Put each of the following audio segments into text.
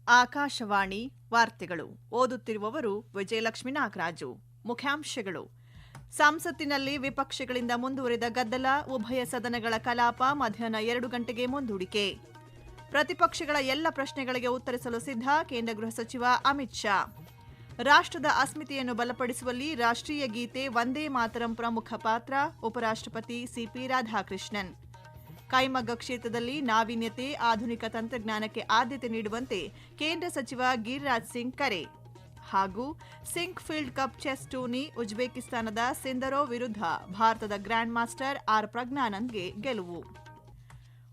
ಆಕಾಶವಾಣಿ ವಾರ್ತೆಗಳು ಓದುತ್ತಿರುವವರು ವಿಜಯಲಕ್ಷ್ಮಿ ನಾಗರಾಜು. ಮುಖ್ಯಾಂಶಗಳು: ಸಂಸತ್ತಿನಲ್ಲಿ ವಿಪಕ್ಷಗಳಿಂದ ಮುಂದುವರಿದ ಗದ್ದಲ, ಉಭಯ ಸದನಗಳ ಕಲಾಪ ಮಧ್ಯಾಹ್ನ 2 ಗಂಟೆಗೆ ಮುಂದೂಡಿಕೆ. ಪ್ರತಿಪಕ್ಷಗಳ ಎಲ್ಲ ಪ್ರಶ್ನೆಗಳಿಗೆ ಉತ್ತರಿಸಲು ಸಿದ್ಧ ಕೇಂದ್ರ ಗೃಹ ಸಚಿವ ಅಮಿತ್ ಶಾ. ರಾಷ್ಟ್ರದ ಅಸ್ಮಿತೆಯನ್ನು ಬಲಪಡಿಸುವಲ್ಲಿ ರಾಷ್ಟ್ರೀಯ ಗೀತೆ ವಂದೇ ಮಾತರಂ ಪ್ರಮುಖ ಪಾತ್ರ, ಉಪರಾಷ್ಟ್ರಪತಿ ಸಿಪಿ ರಾಧಾಕೃಷ್ಣನ್. ಕೈಮಗ್ಗ ಕ್ಷೇತ್ರದಲ್ಲಿ ನಾವೀನ್ಯತೆ, ಆಧುನಿಕ ತಂತ್ರಜ್ಞಾನಕ್ಕೆ ಆದ್ಯತೆ ನೀಡುವಂತೆ ಕೇಂದ್ರ ಸಚಿವ ಗಿರಿರಾಜ್ ಸಿಂಗ್ ಕರೆ. ಹಾಗೂ Sinquefield cup chess tourney, ಉಜ್ಬೇಕಿಸ್ತಾನದ ಸಿಂದರೋವ್ ವಿರುದ್ಧ ಭಾರತದ ಗ್ರ್ಯಾಂಡ್ ಮಾಸ್ಟರ್ ಆರ್ ಪ್ರಜ್ಞಾನಂದ್ಗೆ ಗೆಲುವು.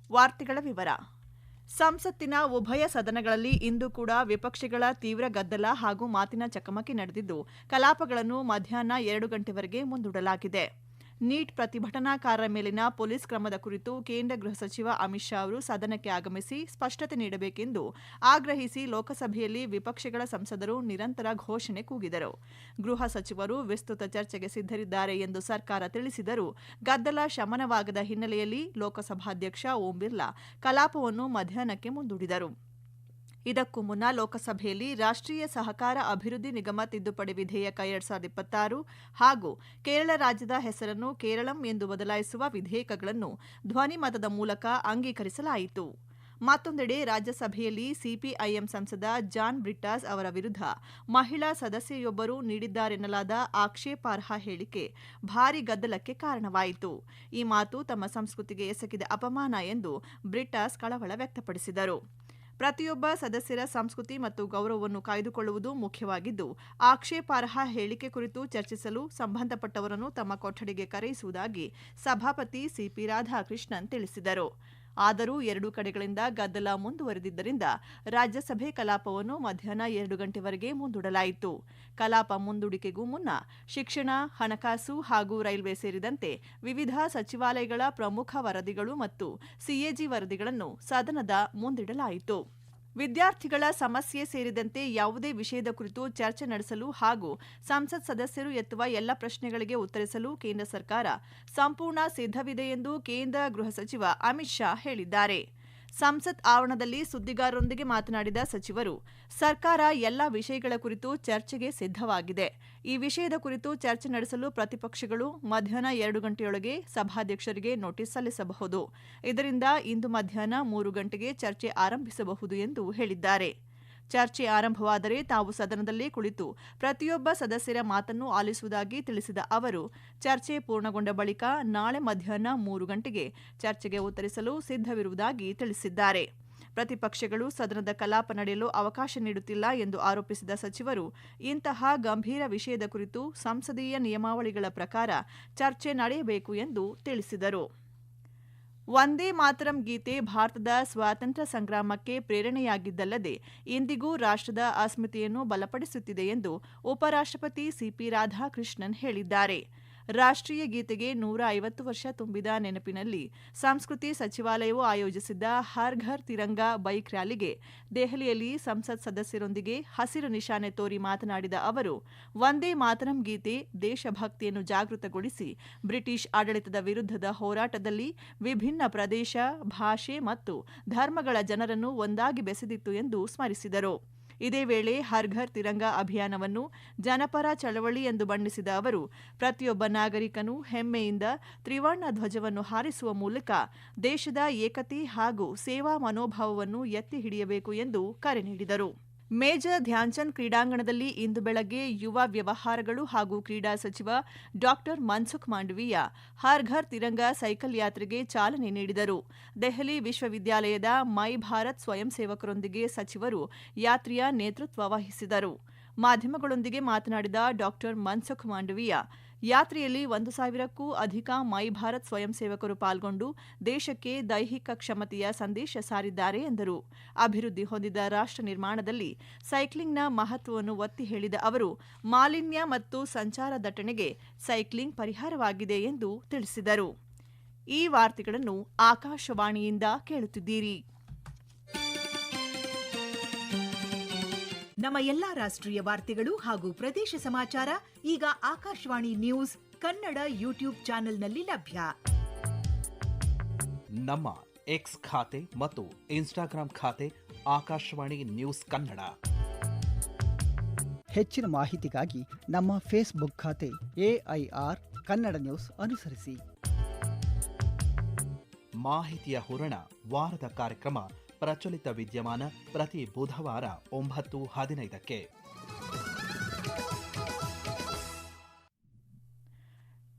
ವಾರ್ತೆಗಳ ವಿವರ. ಸಂಸತ್ತಿನ ಉಭಯ ಸದನಗಳಲ್ಲಿ ಇಂದು ಕೂಡ ವಿಪಕ್ಷಗಳ ತೀವ್ರ ಗದ್ದಲ ಹಾಗೂ ಮಾತಿನ ಚಕಮಕಿ ನಡೆದಿದ್ದು, ಕಲಾಪಗಳನ್ನು ಮಧ್ಯಾಹ್ನ 2 ಗಂಟೆವರೆಗೆ ಮುಂದೂಡಲಾಗಿದೆ. ನೀಟ್ ಪ್ರತಿಭಟನಾಕಾರರ ಮೇಲಿನ ಪೊಲೀಸ್ ಕ್ರಮದ ಕುರಿತು ಕೇಂದ್ರ ಗೃಹ ಸಚಿವ ಅಮಿತ್ ಶಾ ಅವರು ಸದನಕ್ಕೆ ಆಗಮಿಸಿ ಸ್ಪಷ್ಟತೆ ನೀಡಬೇಕೆಂದು ಆಗ್ರಹಿಸಿ ಲೋಕಸಭೆಯಲ್ಲಿ ವಿಪಕ್ಷಗಳ ಸಂಸದರು ನಿರಂತರ ಘೋಷಣೆ ಕೂಗಿದರು. ಗೃಹ ಸಚಿವರು ವಿಸ್ತೃತ ಚರ್ಚೆಗೆ ಸಿದ್ಧರಿದ್ದಾರೆ ಎಂದು ಸರ್ಕಾರ ತಿಳಿಸಿದರೂ ಗದ್ದಲ ಶಮನವಾಗದ ಹಿನ್ನೆಲೆಯಲ್ಲಿ ಲೋಕಸಭಾಧ್ಯಕ್ಷ ಓಂ ಬಿರ್ಲಾ ಕಲಾಪವನ್ನು ಮಧ್ಯಾಹ್ನಕ್ಕೆ ಮುಂದೂಡಿದರು. ಇದಕ್ಕೂ ಮುನ್ನ ಲೋಕಸಭೆಯಲ್ಲಿ ರಾಷ್ಟ್ರೀಯ ಸಹಕಾರ ಅಭಿವೃದ್ಧಿ ನಿಗಮ ತಿದ್ದುಪಡಿ ವಿಧೇಯಕ 2026 ಹಾಗೂ ಕೇರಳ ರಾಜ್ಯದ ಹೆಸರನ್ನು ಕೇರಳಂ ಎಂದು ಬದಲಾಯಿಸುವ ವಿಧೇಯಕಗಳನ್ನು ಧ್ವನಿಮತದ ಮೂಲಕ ಅಂಗೀಕರಿಸಲಾಯಿತು. ಮತ್ತೊಂದೆಡೆ ರಾಜ್ಯಸಭೆಯಲ್ಲಿ ಸಿಪಿಐಎಂ ಸಂಸದ ಜಾನ್ ಬ್ರಿಟ್ಟಾಸ್ ಅವರ ವಿರುದ್ಧ ಮಹಿಳಾ ಸದಸ್ಯೆಯೊಬ್ಬರು ನೀಡಿದ್ದಾರೆನ್ನಲಾದ ಆಕ್ಷೇಪಾರ್ಹ ಹೇಳಿಕೆ ಭಾರೀ ಗದ್ದಲಕ್ಕೆ ಕಾರಣವಾಯಿತು. ಈ ಮಾತು ತಮ್ಮ ಸಂಸ್ಕೃತಿಗೆ ಎಸಗಿದ ಅಪಮಾನ ಎಂದು ಬ್ರಿಟ್ಟಾಸ್ ಕಳವಳ ವ್ಯಕ್ತಪಡಿಸಿದರು. ಪ್ರತಿಯೊಬ್ಬ ಸದಸ್ಯರ ಸಂಸ್ಕೃತಿ ಮತ್ತು ಗೌರವವನ್ನು ಕಾಯ್ದುಕೊಳ್ಳುವುದು ಮುಖ್ಯವಾಗಿದ್ದು, ಆಕ್ಷೇಪಾರ್ಹ ಹೇಳಿಕೆ ಕುರಿತು ಚರ್ಚಿಸಲು ಸಂಬಂಧಪಟ್ಟವರನ್ನು ತಮ್ಮ ಕೊಠಡಿಗೆ ಕರೆಯಿಸುವುದಾಗಿ ಸಭಾಪತಿ ಸಿಪಿ ರಾಧಾಕೃಷ್ಣನ್ ತಿಳಿಸಿದರು. ಆದರೂ ಎರಡೂ ಕಡೆಗಳಿಂದ ಗದ್ದಲ ಮುಂದುವರೆದಿದ್ದರಿಂದ ರಾಜ್ಯಸಭೆ ಕಲಾಪವನ್ನು ಮಧ್ಯಾಹ್ನ 2 ಗಂಟೆವರೆಗೆ ಮುಂದೂಡಲಾಯಿತು. ಕಲಾಪ ಮುಂದೂಡಿಕೆಗೂ ಮುನ್ನ ಶಿಕ್ಷಣ, ಹಣಕಾಸು ಹಾಗೂ ರೈಲ್ವೆ ಸೇರಿದಂತೆ ವಿವಿಧ ಸಚಿವಾಲಯಗಳ ಪ್ರಮುಖ ವರದಿಗಳು ಮತ್ತು ಸಿಎಜಿ ವರದಿಗಳನ್ನು ಸದನದ ಮುಂದಿಡಲಾಯಿತು. ವಿದ್ಯಾರ್ಥಿಗಳ ಸಮಸ್ಯೆ ಸೇರಿದಂತೆ ಯಾವುದೇ ವಿಷಯದ ಕುರಿತು ಚರ್ಚೆ ನಡೆಸಲು ಹಾಗೂ ಸಂಸತ್ ಸದಸ್ಯರು ಎತ್ತುವ ಎಲ್ಲ ಪ್ರಶ್ನೆಗಳಿಗೆ ಉತ್ತರಿಸಲು ಕೇಂದ್ರ ಸರ್ಕಾರ ಸಂಪೂರ್ಣ ಸಿದ್ಧವಿದೆ ಎಂದು ಕೇಂದ್ರ ಗೃಹ ಸಚಿವ ಅಮಿತ್ ಶಾ ಹೇಳಿದ್ದಾರೆ. ಸಂಸತ್ ಆವರಣದಲ್ಲಿ ಸುದ್ದಿಗಾರರೊಂದಿಗೆ ಮಾತನಾಡಿದ ಸಚಿವರು, ಸರ್ಕಾರ ಎಲ್ಲ ವಿಷಯಗಳ ಕುರಿತು ಚರ್ಚೆಗೆ ಸಿದ್ಧವಾಗಿದೆ. ಈ ವಿಷಯದ ಕುರಿತು ಚರ್ಚೆ ನಡೆಸಲು ಪ್ರತಿಪಕ್ಷಗಳು ಮಧ್ಯಾಹ್ನ 2 ಗಂಟೆಯೊಳಗೆ ಸಭಾಧ್ಯಕ್ಷರಿಗೆ ನೋಟಿಸ್ ಸಲ್ಲಿಸಬಹುದು. ಇದರಿಂದ ಇಂದು ಮಧ್ಯಾಹ್ನ 3 ಗಂಟೆಗೆ ಚರ್ಚೆ ಆರಂಭಿಸಬಹುದು ಎಂದು ಹೇಳಿದ್ದಾರೆ. ಚರ್ಚೆ ಆರಂಭವಾದರೆ ತಾವು ಸದನದಲ್ಲಿ ಕುಳಿತು ಪ್ರತಿಯೊಬ್ಬ ಸದಸ್ಯರ ಮಾತನ್ನು ಆಲಿಸುವುದಾಗಿ ತಿಳಿಸಿದ ಅವರು, ಚರ್ಚೆ ಪೂರ್ಣಗೊಂಡ ಬಳಿಕ ನಾಳೆ ಮಧ್ಯಾಹ್ನ 3 ಗಂಟೆಗೆ ಚರ್ಚೆಗೆ ಉತ್ತರಿಸಲು ಸಿದ್ಧವಿರುವುದಾಗಿ ತಿಳಿಸಿದ್ದಾರೆ. ಪ್ರತಿಪಕ್ಷಗಳು ಸದನದ ಕಲಾಪ ನಡೆಯಲು ಅವಕಾಶ ನೀಡುತ್ತಿಲ್ಲ ಎಂದು ಆರೋಪಿಸಿದ ಸಚಿವರು, ಇಂತಹ ಗಂಭೀರ ವಿಷಯದ ಕುರಿತು ಸಂಸದೀಯ ನಿಯಮಾವಳಿಗಳ ಪ್ರಕಾರ ಚರ್ಚೆ ನಡೆಯಬೇಕು ಎಂದು ತಿಳಿಸಿದರು. ವಂದೇ ಮಾತರಂ ಗೀತೆ ಭಾರತದ ಸ್ವಾತಂತ್ರ್ಯ ಸಂಗ್ರಾಮಕ್ಕೆ ಪ್ರೇರಣೆಯಾಗಿದ್ದಲ್ಲದೆ ಇಂದಿಗೂ ರಾಷ್ಟ್ರದ ಅಸ್ಮಿತೆಯನ್ನು ಬಲಪಡಿಸುತ್ತಿದೆ ಎಂದು ಉಪರಾಷ್ಟ್ರಪತಿ ಸಿಪಿ ರಾಧಾಕೃಷ್ಣನ್ ಹೇಳಿದ್ದಾರೆ. ರಾಷ್ಟ್ರೀಯ ಗೀತೆಗೆ 150 ವರ್ಷ ತುಂಬಿದ ನೆನಪಿನಲ್ಲಿ ಸಂಸ್ಕೃತಿ ಸಚಿವಾಲಯವು ಆಯೋಜಿಸಿದ್ದ ಹರ್ ಘರ್ ತಿರಂಗಾ ಬೈಕ್ ರ್ಯಾಲಿಗೆ ದೆಹಲಿಯಲ್ಲಿ ಸಂಸತ್ ಸದಸ್ಯರೊಂದಿಗೆ ಹಸಿರು ನಿಶಾನೆ ತೋರಿ ಮಾತನಾಡಿದ ಅವರು, ವಂದೇ ಮಾತರಂ ಗೀತೆ ದೇಶಭಕ್ತಿಯನ್ನು ಜಾಗೃತಗೊಳಿಸಿ ಬ್ರಿಟಿಷ್ ಆಡಳಿತದ ವಿರುದ್ಧದ ಹೋರಾಟದಲ್ಲಿ ವಿಭಿನ್ನ ಪ್ರದೇಶ, ಭಾಷೆ ಮತ್ತು ಧರ್ಮಗಳ ಜನರನ್ನು ಒಂದಾಗಿ ಬೆಸೆದಿತ್ತು ಎಂದು ಸ್ಮರಿಸಿದರು. ಇದೇ ವೇಳೆ ಹರ್ ಘರ್ ತಿರಂಗಾ ಅಭಿಯಾನವನ್ನು ಜನಪರ ಚಳವಳಿ ಎಂದು ಬಣ್ಣಿಸಿದ ಅವರು, ಪ್ರತಿಯೊಬ್ಬ ನಾಗರಿಕನು ಹೆಮ್ಮೆಯಿಂದ ತ್ರಿವರ್ಣ ಧ್ವಜವನ್ನು ಹಾರಿಸುವ ಮೂಲಕ ದೇಶದ ಏಕತೆ ಹಾಗೂ ಸೇವಾ ಮನೋಭಾವವನ್ನು ಎತ್ತಿ ಹಿಡಿಯಬೇಕು ಎಂದು ಕರೆ ನೀಡಿದರು. ಮೇಜರ್ ಧ್ಯಾನ್ಚಂದ್ ಕ್ರೀಡಾಂಗಣದಲ್ಲಿ ಇಂದು ಬೆಳಗ್ಗೆ ಯುವ ವ್ಯವಹಾರಗಳು ಹಾಗೂ ಕ್ರೀಡಾ ಸಚಿವ ಡಾ ಮನ್ಸುಖ್ ಮಾಂಡವೀಯ ಹರ್ ಘರ್ ತಿರಂಗಾ ಸೈಕಲ್ ಯಾತ್ರೆಗೆ ಚಾಲನೆ ನೀಡಿದರು. ದೆಹಲಿ ವಿಶ್ವವಿದ್ಯಾಲಯದ ಮೈ ಭಾರತ್ ಸ್ವಯಂ ಸೇವಕರೊಂದಿಗೆ ಸಚಿವರು ಯಾತ್ರೆಯ ನೇತೃತ್ವ ವಹಿಸಿದರು. ಮಾಧ್ಯಮಗಳೊಂದಿಗೆ ಮಾತನಾಡಿದ ಡಾ ಮನ್ಸುಖ್ ಮಾಂಡವೀಯ, ಯಾತ್ರೆಯಲ್ಲಿ 1,000ಕ್ಕೂ ಅಧಿಕ ಮೈ ಭಾರತ್ ಸ್ವಯಂ ಸೇವಕರು ಪಾಲ್ಗೊಂಡು ದೇಶಕ್ಕೆ ದೈಹಿಕ ಕ್ಷಮತೆಯ ಸಂದೇಶ ಸಾರಿದ್ದಾರೆ ಎಂದರು. ಅಭಿವೃದ್ಧಿ ಹೊಂದಿದ ರಾಷ್ಟ್ರ ನಿರ್ಮಾಣದಲ್ಲಿ ಸೈಕ್ಲಿಂಗ್ನ ಮಹತ್ವವನ್ನು ಒತ್ತಿ ಹೇಳಿದ ಅವರು, ಮಾಲಿನ್ಯ ಮತ್ತು ಸಂಚಾರ ದಟ್ಟಣೆಗೆ ಸೈಕ್ಲಿಂಗ್ ಪರಿಹಾರವಾಗಿದೆ ಎಂದು ತಿಳಿಸಿದರು. ಈ ವಾರ್ತೆಗಳನ್ನು ಆಕಾಶವಾಣಿಯಿಂದ ಕೇಳುತ್ತಿದ್ದೀರಿ. ನಮ್ಮ ಎಲ್ಲಾ ರಾಷ್ಟ್ರೀಯ ವಾರ್ತೆಗಳು ಹಾಗೂ ಪ್ರದೇಶ ಸಮಾಚಾರ ಈಗ ಆಕಾಶವಾಣಿ ನ್ಯೂಸ್ ಕನ್ನಡ ಯೂಟ್ಯೂಬ್ ಚಾನೆಲ್ನಲ್ಲಿ ಲಭ್ಯ. ನಮ್ಮ ಎಕ್ಸ್ ಖಾತೆ ಮತ್ತು ಇನ್ಸ್ಟಾಗ್ರಾಂ ಖಾತೆ ಆಕಾಶವಾಣಿ ನ್ಯೂಸ್ ಕನ್ನಡ. ಹೆಚ್ಚಿನ ಮಾಹಿತಿಗಾಗಿ ನಮ್ಮ ಫೇಸ್ಬುಕ್ ಖಾತೆ AIR ಕನ್ನಡ ನ್ಯೂಸ್ ಅನುಸರಿಸಿ. ಮಾಹಿತಿಯ ಹೂರಣ ವಾರದ ಕಾರ್ಯಕ್ರಮ ಪ್ರಚಲಿತ ವಿದ್ಯಮಾನ ಪ್ರತಿ ಬುಧವಾರ 9:15ಕ್ಕೆ.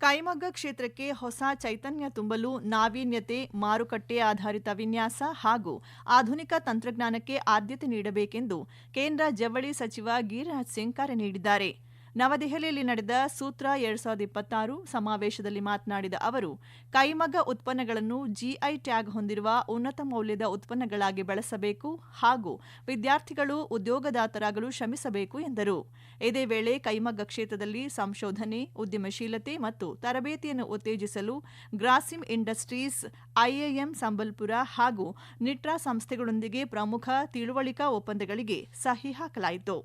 ಕೈಮಗ್ಗ ಕ್ಷೇತ್ರಕ್ಕೆ ಹೊಸ ಚೈತನ್ಯ ತುಂಬಲು ನಾವೀನ್ಯತೆ, ಮಾರುಕಟ್ಟೆ ಆಧಾರಿತ ವಿನ್ಯಾಸ ಹಾಗೂ ಆಧುನಿಕ ತಂತ್ರಜ್ಞಾನಕ್ಕೆ ಆದ್ಯತೆ ನೀಡಬೇಕೆಂದು ಕೇಂದ್ರ ಜವಳಿ ಸಚಿವ ಗಿರಿರಾಜ್ ಸಿಂಗ್ ಕರೆ ನೀಡಿದ್ದಾರೆ. ನವದೆಹಲಿಯಲ್ಲಿ ನಡೆದ ಸೂತ್ರ 2026 ಸಮಾವೇಶದಲ್ಲಿ ಮಾತನಾಡಿದ ಅವರು, ಕೈಮಗ್ಗ ಉತ್ಪನ್ನಗಳನ್ನು GI ಟ್ಯಾಗ್ ಹೊಂದಿರುವ ಉನ್ನತ ಮೌಲ್ಯದ ಉತ್ಪನ್ನಗಳಾಗಿ ಬೆಳೆಸಬೇಕು ಹಾಗೂ ವಿದ್ಯಾರ್ಥಿಗಳು ಉದ್ಯೋಗದಾತರಾಗಲು ಶ್ರಮಿಸಬೇಕು ಎಂದರು. ಇದೇ ವೇಳೆ ಕೈಮಗ್ಗ ಕ್ಷೇತ್ರದಲ್ಲಿ ಸಂಶೋಧನೆ, ಉದ್ಯಮಶೀಲತೆ ಮತ್ತು ತರಬೇತಿಯನ್ನು ಉತ್ತೇಜಿಸಲು ಗ್ರಾಸಿಮ್ ಇಂಡಸ್ಟ್ರೀಸ್, IIM ಸಂಬಲ್ಪುರ ಹಾಗೂ ನಿಟ್ರಾ ಸಂಸ್ಥೆಗಳೊಂದಿಗೆ ಪ್ರಮುಖ ತಿಳುವಳಿಕಾ ಒಪ್ಪಂದಗಳಿಗೆ ಸಹಿ ಹಾಕಲಾಯಿತು.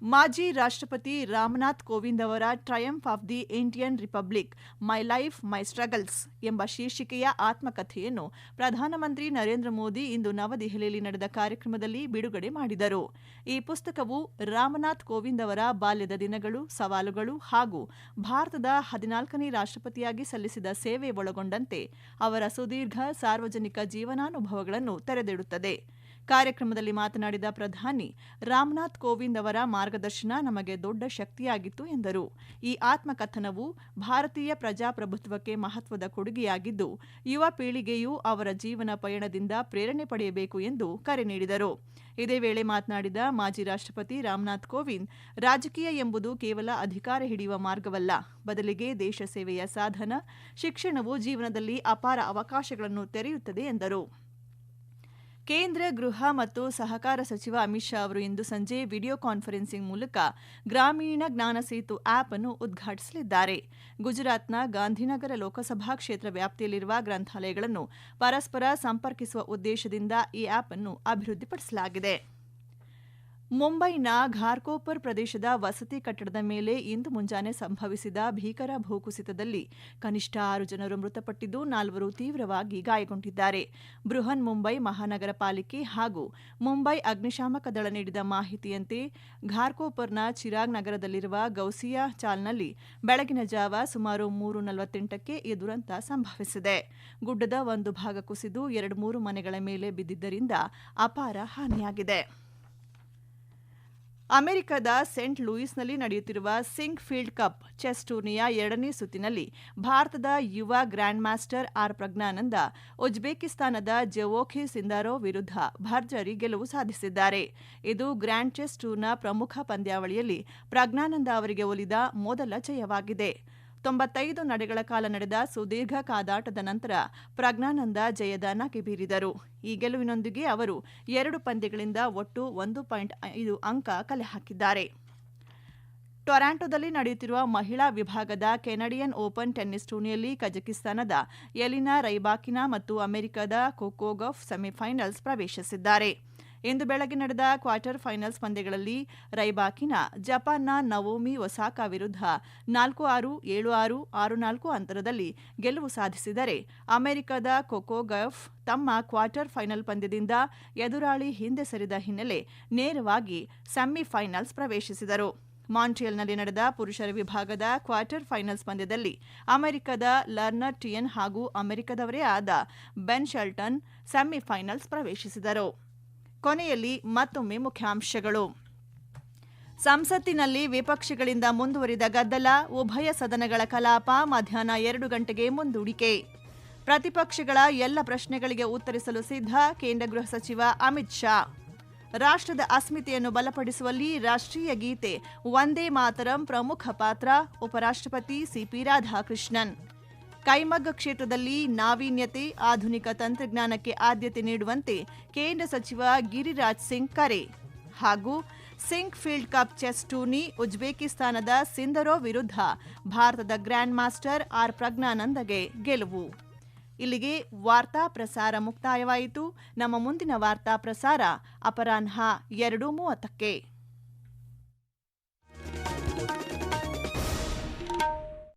ಮಾಜಿ ರಾಷ್ಟ್ರಪತಿ ರಾಮನಾಥ್ ಕೋವಿಂದ್ ಅವರ triumph of the Indian republic, my life my struggles ಎಂಬ ಶೀರ್ಷಿಕೆಯ ಆತ್ಮಕಥೆಯನ್ನು ಪ್ರಧಾನಮಂತ್ರಿ ನರೇಂದ್ರ ಮೋದಿ ಇಂದು ನವದೆಹಲಿಯಲ್ಲಿ ನಡೆದ ಕಾರ್ಯಕ್ರಮದಲ್ಲಿ ಬಿಡುಗಡೆ ಮಾಡಿದರು. ಈ ಪುಸ್ತಕವು ರಾಮನಾಥ್ ಕೋವಿಂದ್ ಅವರ ಬಾಲ್ಯದ ದಿನಗಳು, ಸವಾಲುಗಳು ಹಾಗೂ ಭಾರತದ 14ನೇ ರಾಷ್ಟ್ರಪತಿಯಾಗಿ ಸಲ್ಲಿಸಿದ ಸೇವೆ ಒಳಗೊಂಡಂತೆ ಅವರ ಸುದೀರ್ಘ ಸಾರ್ವಜನಿಕ ಜೀವನಾನುಭವಗಳನ್ನು ತೆರೆದಿಡುತ್ತದೆ. ಕಾರ್ಯಕ್ರಮದಲ್ಲಿ ಮಾತನಾಡಿದ ಪ್ರಧಾನಿ, ರಾಮನಾಥ್ ಕೋವಿಂದ್ ಅವರ ಮಾರ್ಗದರ್ಶನ ನಮಗೆ ದೊಡ್ಡ ಶಕ್ತಿಯಾಗಿತ್ತು ಎಂದರು. ಈ ಆತ್ಮಕಥನವು ಭಾರತೀಯ ಪ್ರಜಾಪ್ರಭುತ್ವಕ್ಕೆ ಮಹತ್ವದ ಕೊಡುಗೆಯಾಗಿದ್ದು, ಯುವ ಪೀಳಿಗೆಯು ಅವರ ಜೀವನ ಪಯಣದಿಂದ ಪ್ರೇರಣೆ ಪಡೆಯಬೇಕು ಎಂದು ಕರೆ ನೀಡಿದರು. ಇದೇ ವೇಳೆ ಮಾತನಾಡಿದ ಮಾಜಿ ರಾಷ್ಟ್ರಪತಿ ರಾಮನಾಥ್ ಕೋವಿಂದ್, ರಾಜಕೀಯ ಎಂಬುದು ಕೇವಲ ಅಧಿಕಾರ ಹಿಡಿಯುವ ಮಾರ್ಗವಲ್ಲ, ಬದಲಿಗೆ ದೇಶ ಸೇವೆಯ ಸಾಧನ. ಶಿಕ್ಷಣವು ಜೀವನದಲ್ಲಿ ಅಪಾರ ಅವಕಾಶಗಳನ್ನು ತೆರೆಯುತ್ತದೆ ಎಂದರು. ಕೇಂದ್ರ ಗೃಹ ಮತ್ತು ಸಹಕಾರ ಸಚಿವ ಅಮಿತ್ ಶಾ ಅವರು ಇಂದು ಸಂಜೆ ವಿಡಿಯೋ ಕಾನ್ಫರೆನ್ಸಿಂಗ್ ಮೂಲಕ ಗ್ರಾಮೀಣ ಜ್ಞಾನ ಸೇತು ಆಪ್ ಅನ್ನು ಉದ್ಘಾಟಿಸಲಿದ್ದಾರೆ. ಗುಜರಾತ್ನ ಗಾಂಧಿನಗರ ಲೋಕಸಭಾ ಕ್ಷೇತ್ರ ವ್ಯಾಪ್ತಿಯಲ್ಲಿರುವ ಗ್ರಂಥಾಲಯಗಳನ್ನು ಪರಸ್ಪರ ಸಂಪರ್ಕಿಸುವ ಉದ್ದೇಶದಿಂದ ಈ ಆಪ್ ಅನ್ನು ಅಭಿವೃದ್ಧಿಪಡಿಸಲಾಗಿದೆ. ಮುಂಬೈನ ಘಾರ್ಕೋಪರ್ ಪ್ರದೇಶದ ವಸತಿ ಕಟ್ಟಡದ ಮೇಲೆ ಇಂದು ಮುಂಜಾನೆ ಸಂಭವಿಸಿದ ಭೀಕರ ಭೂಕುಸಿತದಲ್ಲಿ ಕನಿಷ್ಠ 6 ಜನರು ಮೃತಪಟ್ಟಿದ್ದು 4 ತೀವ್ರವಾಗಿ ಗಾಯಗೊಂಡಿದ್ದಾರೆ. ಬೃಹನ್ ಮುಂಬೈ ಮಹಾನಗರ ಪಾಲಿಕೆ ಹಾಗೂ ಮುಂಬೈ ಅಗ್ನಿಶಾಮಕ ದಳ ನೀಡಿದ ಮಾಹಿತಿಯಂತೆ ಘಾರ್ಕೋಪರ್ನ ಚಿರಾಗ್ ನಗರದಲ್ಲಿರುವ ಗೌಸಿಯಾ ಚಾಲ್ನಲ್ಲಿ ಬೆಳಗಿನ ಜಾವ ಸುಮಾರು 3:48ಕ್ಕೆ ಈ ದುರಂತ ಸಂಭವಿಸಿದೆ. ಗುಡ್ಡದ ಒಂದು ಭಾಗ ಕುಸಿದು 2-3 ಮನೆಗಳ ಮೇಲೆ ಬಿದ್ದಿದ್ದರಿಂದ ಅಪಾರ ಹಾನಿಯಾಗಿದೆ. ಅಮೆರಿಕದ ಸೇಂಟ್ ಲೂಯಿಸ್ನಲ್ಲಿ ನಡೆಯುತ್ತಿರುವ ಸಿಂಕ್ ಫೀಲ್ಡ್ ಕಪ್ ಚೆಸ್ ಟೂರ್ನಿಯ 2ನೇ ಸುತ್ತಿನಲ್ಲಿ ಭಾರತದ ಯುವ ಗ್ರ್ಯಾಂಡ್ ಮಾಸ್ಟರ್ ಪ್ರಜ್ಞಾನಂದ ಉಜ್ಬೇಕಿಸ್ತಾನದ ಜವೋಖಿ ಸಿಂದಾರೋವ್ ವಿರುದ್ಧ ಭರ್ಜರಿ ಗೆಲುವು ಸಾಧಿಸಿದ್ದಾರೆ. ಇದು ಗ್ರ್ಯಾಂಡ್ ಚೆಸ್ ಟೂರ್ನ ಪ್ರಮುಖ ಪಂದ್ಯಾವಳಿಯಲ್ಲಿ ಪ್ರಜ್ಞಾನಂದ ಅವರಿಗೆ ಒಲಿದ ಮೊದಲ ಜಯವಾಗಿದೆ. 95 ನಡೆಗಳ ಕಾಲ ನಡೆದ ಸುದೀರ್ಘ ಕಾದಾಟದ ನಂತರ ಪ್ರಜ್ಞಾನಂದ ಜಯದ ನಗೆ ಬೀರಿದರು. ಈ ಗೆಲುವಿನೊಂದಿಗೆ ಅವರು 2 ಪಂದ್ಯಗಳಿಂದ ಒಟ್ಟು 1.5 ಅಂಕ ಕಲೆ ಹಾಕಿದ್ದಾರೆ. ಟೊರಾಂಟೊದಲ್ಲಿ ನಡೆಯುತ್ತಿರುವ ಮಹಿಳಾ ವಿಭಾಗದ ಕೆನಡಿಯನ್ ಓಪನ್ ಟೆನ್ನಿಸ್ ಟೂರ್ನಿಯಲ್ಲಿ ಕಜಕಿಸ್ತಾನದ ಎಲಿನಾ ರೈಬಾಕಿನಾ ಮತ್ತು ಅಮೆರಿಕದ ಕೋಕೋ ಗೌಫ್ ಸೆಮಿಫೈನಲ್ಸ್ ಪ್ರವೇಶಿಸಿದ್ದಾರೆ. ಇಂದು ಬೆಳಗ್ಗೆ ನಡೆದ ಕ್ವಾರ್ಟರ್ ಫೈನಲ್ಸ್ ಪಂದ್ಯಗಳಲ್ಲಿ ರೈಬಾಕಿನಾ ಜಪಾನ್ನ ನವೋಮಿ ಒಸಾಕಾ ವಿರುದ್ಧ 4-6, 7-6, 6-4 ಅಂತರದಲ್ಲಿ ಗೆಲುವು ಸಾಧಿಸಿದರೆ, ಅಮೆರಿಕದ ಕೋಕೋ ಗೌಫ್ ತಮ್ಮ ಕ್ವಾರ್ಟರ್ ಫೈನಲ್ ಪಂದ್ಯದಿಂದ ಎದುರಾಳಿ ಹಿಂದೆ ಸರಿದ ಹಿನ್ನೆಲೆ ನೇರವಾಗಿ ಸೆಮಿಫೈನಲ್ಸ್ ಪ್ರವೇಶಿಸಿದರು. ಮಾಂಟ್ರಿಯಲ್ನಲ್ಲಿ ನಡೆದ ಪುರುಷರ ವಿಭಾಗದ ಕ್ವಾರ್ಟರ್ ಫೈನಲ್ಸ್ ಪಂದ್ಯದಲ್ಲಿ ಅಮೆರಿಕದ ಲರ್ನರ್ ಟಿಯನ್ ಹಾಗೂ ಅಮೆರಿಕದವರೇ ಆದ ಬೆನ್ ಶೆಲ್ಟನ್ ಸೆಮಿಫೈನಲ್ಸ್ ಪ್ರವೇಶಿಸಿದರು. ಕೊನೆಯಲ್ಲಿ ಮತ್ತೊಮ್ಮೆ ಮುಖ್ಯಾಂಶಗಳು. ಸಂಸತ್ತಿನಲ್ಲಿ ವಿಪಕ್ಷಗಳಿಂದ ಮುಂದುವರಿದ ಗದ್ದಲ, ಉಭಯ ಸದನಗಳ ಕಲಾಪ ಮಧ್ಯಾಹ್ನ 2 ಗಂಟೆಗೆ ಮುಂದೂಡಿಕೆ. ಪ್ರತಿಪಕ್ಷಗಳ ಎಲ್ಲ ಪ್ರಶ್ನೆಗಳಿಗೆ ಉತ್ತರಿಸಲು ಸಿದ್ಧ ಕೇಂದ್ರ ಗೃಹ ಸಚಿವ ಅಮಿತ್ ಶಾ. ರಾಷ್ಟ್ರದ ಅಸ್ಮಿತೆಯನ್ನು ಬಲಪಡಿಸುವಲ್ಲಿ ರಾಷ್ಟ್ರೀಯ ಗೀತೆ ವಂದೇ ಮಾತರಂ ಪ್ರಮುಖ ಪಾತ್ರ, ಉಪರಾಷ್ಟ್ರಪತಿ ಸಿಪಿ ರಾಧಾಕೃಷ್ಣನ್. ಕೈಮಗ್ಗ ಕ್ಷೇತ್ರದಲ್ಲಿ ನಾವೀನ್ಯತೆ, ಆಧುನಿಕ ತಂತ್ರಜ್ಞಾನಕ್ಕೆ ಆದ್ಯತೆ ನೀಡುವಂತೆ ಕೇಂದ್ರ ಸಚಿವ ಗಿರಿರಾಜ್ ಸಿಂಗ್ ಕರೆ. ಹಾಗೂ Sinquefield cup chess tourney, ಉಜ್ಬೇಕಿಸ್ತಾನದ ಸಿಂದರೋವ್ ವಿರುದ್ಧ ಭಾರತದ ಗ್ರ್ಯಾಂಡ್ ಮಾಸ್ಟರ್ ಪ್ರಜ್ಞಾನಂದಗೆ ಗೆಲುವು. ಇಲ್ಲಿಗೆ ವಾರ್ತಾ ಪ್ರಸಾರ ಮುಕ್ತಾಯವಾಯಿತು. ನಮ್ಮ ಮುಂದಿನ ವಾರ್ತಾ ಪ್ರಸಾರ ಅಪರಾಹ್ನ 2:30ಕ್ಕೆ.